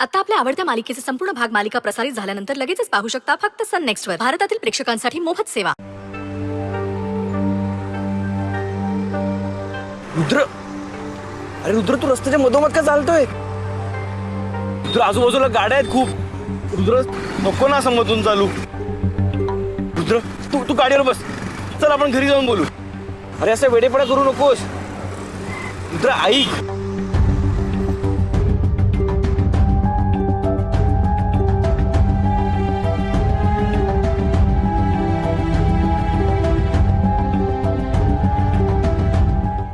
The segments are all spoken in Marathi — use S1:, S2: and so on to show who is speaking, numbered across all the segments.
S1: आता आपल्या आवडत्या मालिकेचे संपूर्ण भाग मालिका प्रसारित झाल्यानंतर लगेचच पाहू शकता फक्त सन नेक्स्ट वर. भारतातील प्रेक्षकांसाठी मोफत सेवा.
S2: रुद्र, अरे रुद्र, तू रस्त्याच्या मधोमध का चालतोय? रुद्र, आजूबाजूला गाड्या आहेत खूप. रुद्र, नको ना असं मधून चालू. रुद्र, तू तू गाडीवर बस. चल आपण घरी जाऊन बोलू. अरे असं वेडेपणा करू नकोस. रुद्र, ऐक.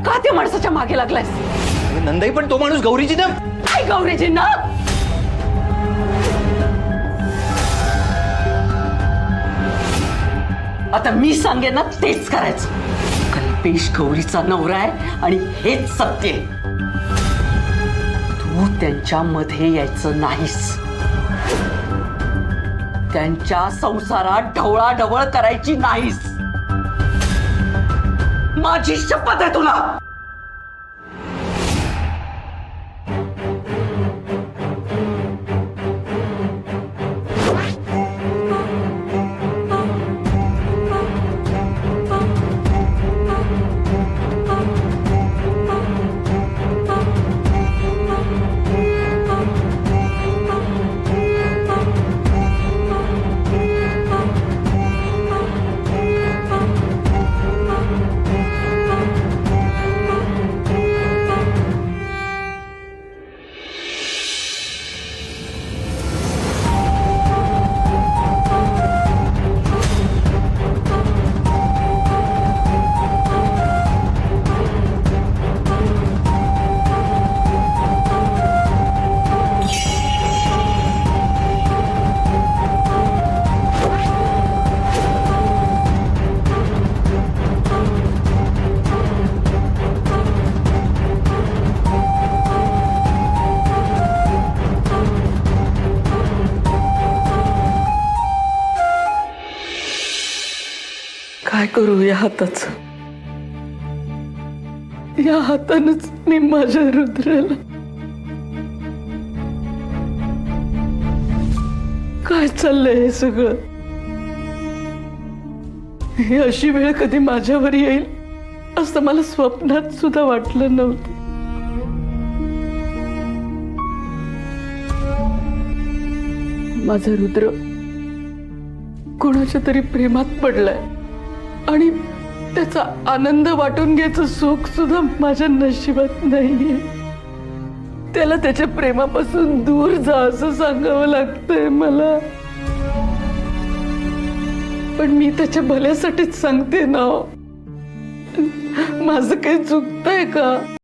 S3: का त्या माणसाच्या मागे लागलायस?
S2: नंदाई, पण तो माणूस गौरीजी ना.
S3: काय गौरीजी ना? आता मी सांगेन ना तेच करायचं. कल्पेश गौरीचा नवरा आहे आणि हेच सत्य आहे. तू त्यांच्या मध्ये यायचं नाहीस. त्यांच्या संसारात ढवळाढवळ करायची नाहीस. माझी शपथ आहे तुला. काय करू या हाताचं? या हातानच मी माझ्या रुद्राला. काय चाललंय हे सगळं? ही अशी वेळ कधी माझ्यावर येईल असं मला स्वप्नात सुद्धा वाटलं नव्हतं. माझा रुद्र कोणाच्या तरी प्रेमात पडलाय आणि त्याचा आनंद वाटून घ्यायचं सुख सुद्धा माझ्या नशिबात नाहीये. त्याला त्याच्या प्रेमापासून दूर जा असं सांगावं लागतंय मला. पण मी त्याच्या भल्यासाठीच सांगते ना. माझं काही चुकतंय का?